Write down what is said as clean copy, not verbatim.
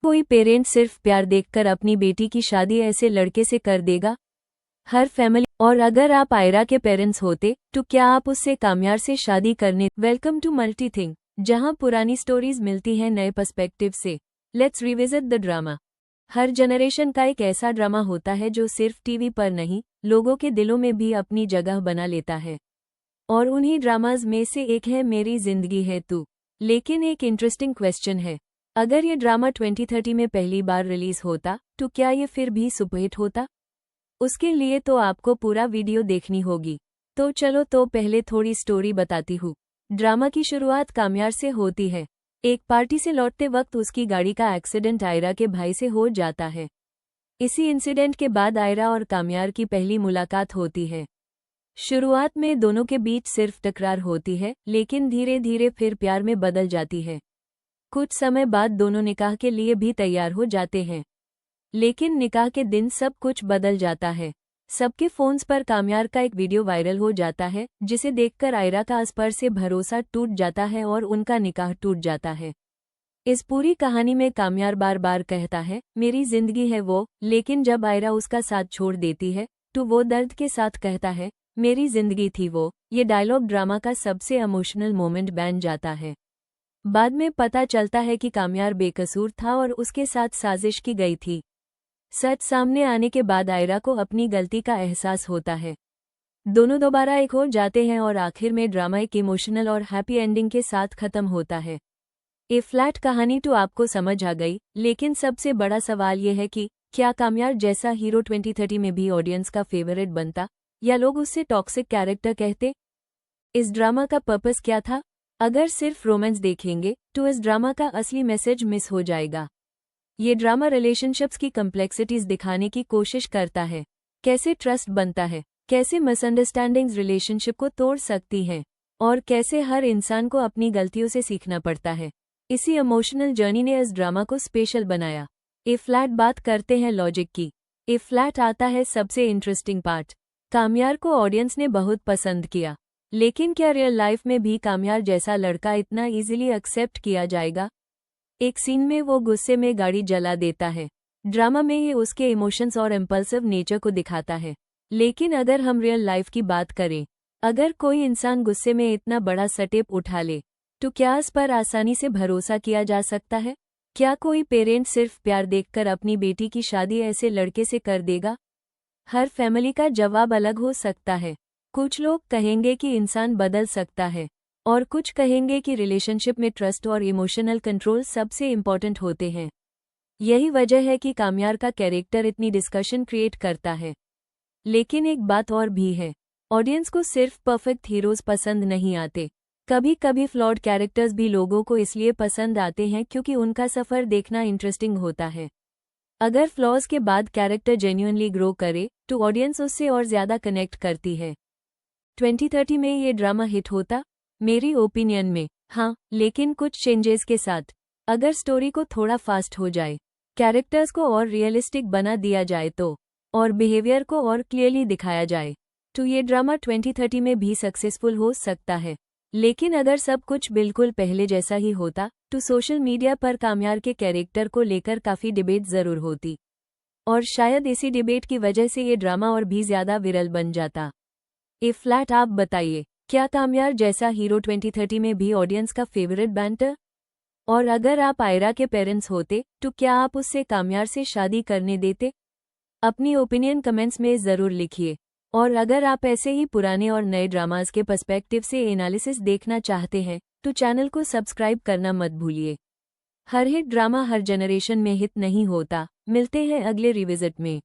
कोई पेरेंट सिर्फ प्यार देखकर अपनी बेटी की शादी ऐसे लड़के से कर देगा? हर फैमिली। और अगर आप आयरा के पेरेंट्स होते तो क्या आप उससे कामयार से शादी करने? वेलकम टू मल्टीथिंग, जहां पुरानी स्टोरीज मिलती हैं नए पर्सपेक्टिव से। Let's revisit the drama. Her generation का एक ऐसा ड्रामा होता है जो सिर्फ टीवी पर नहीं, लोगों के दिलों में भी अपनी जगह बना लेता है। और उन्हीं ड्रामाज में से एक है मेरी जिंदगी है तू। लेकिन एक इंटरेस्टिंग क्वेश्चन है, अगर ये ड्रामा 2030 में पहली बार रिलीज होता तो क्या ये फिर भी सुपरहिट होता? उसके लिए तो आपको पूरा वीडियो देखनी होगी। तो चलो तो पहले थोड़ी स्टोरी बताती हूँ। ड्रामा की शुरुआत कामयार से होती है। एक पार्टी से लौटते वक्त उसकी गाड़ी का एक्सीडेंट आयरा के भाई से हो जाता है। इसी इंसिडेंट के बाद आयरा और कामयार की पहली मुलाकात होती है। शुरुआत में दोनों के बीच सिर्फ टकरार होती है, लेकिन धीरे धीरे फिर प्यार में बदल जाती है। कुछ समय बाद दोनों निकाह के लिए भी तैयार हो जाते हैं। लेकिन निकाह के दिन सब कुछ बदल जाता है। सबके फोन्स पर कामयार का एक वीडियो वायरल हो जाता है, जिसे देखकर आयरा का उस पर से भरोसा टूट जाता है और उनका निकाह टूट जाता है। इस पूरी कहानी में कामयार बार बार कहता है मेरी जिंदगी है वो, लेकिन जब आयरा उसका साथ छोड़ देती है तो वो दर्द के साथ कहता है मेरी जिंदगी थी वो। ये डायलॉग ड्रामा का सबसे इमोशनल मोमेंट बन जाता है। बाद में पता चलता है कि कामयार बेकसूर था और उसके साथ साजिश की गई थी। सच सामने आने के बाद आयरा को अपनी गलती का एहसास होता है। दोनों दोबारा एक हो जाते हैं और आखिर में ड्रामा एक इमोशनल और हैप्पी एंडिंग के साथ खत्म होता है। ए फ्लैट कहानी तो आपको समझ आ गई, लेकिन सबसे बड़ा सवाल यह है कि क्या कामयार जैसा हीरो 2030 में भी ऑडियंस का फेवरेट बनता, या लोग उससे टॉक्सिक कैरेक्टर कहते? इस ड्रामा का पर्पस क्या था? अगर सिर्फ रोमांस देखेंगे तो इस ड्रामा का असली मैसेज मिस हो जाएगा। ये ड्रामा रिलेशनशिप्स की कम्प्लेक्सिटीज दिखाने की कोशिश करता है। कैसे ट्रस्ट बनता है, कैसे मिसअंडरस्टैंडिंग्स रिलेशनशिप को तोड़ सकती हैं, और कैसे हर इंसान को अपनी गलतियों से सीखना पड़ता है। इसी इमोशनल जर्नी ने इस ड्रामा को स्पेशल बनाया। ए फ्लैट बात करते हैं लॉजिक की। ए फ्लैट आता है सबसे इंटरेस्टिंग पार्ट। कामयार को ऑडियंस ने बहुत पसंद किया, लेकिन क्या रियल लाइफ में भी कामयार जैसा लड़का इतना इजीली एक्सेप्ट किया जाएगा? एक सीन में वो गुस्से में गाड़ी जला देता है। ड्रामा में ये उसके इमोशंस और इम्पल्सिव नेचर को दिखाता है। लेकिन अगर हम रियल लाइफ की बात करें, अगर कोई इंसान गुस्से में इतना बड़ा स्टेप उठा ले तो क्या इस पर आसानी से भरोसा किया जा सकता है? क्या कोई पेरेंट सिर्फ प्यार देखकर अपनी बेटी की शादी ऐसे लड़के से कर देगा? हर फैमिली का जवाब अलग हो सकता है। कुछ लोग कहेंगे कि इंसान बदल सकता है, और कुछ कहेंगे कि रिलेशनशिप में ट्रस्ट और इमोशनल कंट्रोल सबसे इम्पोर्टेंट होते हैं। यही वजह है कि कामयार का कैरेक्टर इतनी डिस्कशन क्रिएट करता है। लेकिन एक बात और भी है, ऑडियंस को सिर्फ परफेक्ट हीरोज पसंद नहीं आते। कभी कभी फ्लॉड कैरेक्टर्स भी लोगों को इसलिए पसंद आते हैं क्योंकि उनका सफ़र देखना इंटरेस्टिंग होता है। अगर फ्लॉज के बाद कैरेक्टर जेन्युइनली ग्रो करे तो ऑडियंस उससे और ज़्यादा कनेक्ट करती है। 2030 में ये ड्रामा हिट होता? मेरी ओपिनियन में हाँ, लेकिन कुछ चेंजेस के साथ। अगर स्टोरी को थोड़ा फास्ट हो जाए, कैरेक्टर्स को और रियलिस्टिक बना दिया जाए तो, और बिहेवियर को और क्लियरली दिखाया जाए, तो ये ड्रामा 2030 में भी सक्सेसफुल हो सकता है। लेकिन अगर सब कुछ बिल्कुल पहले जैसा ही होता तो सोशल मीडिया पर कामयार के कैरेक्टर को लेकर काफ़ी डिबेट ज़रूर होती, और शायद इसी डिबेट की वजह से ये ड्रामा और भी ज़्यादा विरल बन जाता। ए फ्लैट आप बताइए, क्या कामयार जैसा हीरो 2030 में भी ऑडियंस का फेवरेट बनता? और अगर आप आयरा के पेरेंट्स होते तो क्या आप उससे कामयार से शादी करने देते? अपनी ओपिनियन कमेंट्स में ज़रूर लिखिए। और अगर आप ऐसे ही पुराने और नए ड्रामाज के पर्सपेक्टिव से एनालिसिस देखना चाहते हैं तो चैनल को सब्सक्राइब करना मत भूलिए। हर हिट ड्रामा हर जनरेशन में हिट नहीं होता। मिलते हैं अगले रिविजिट में।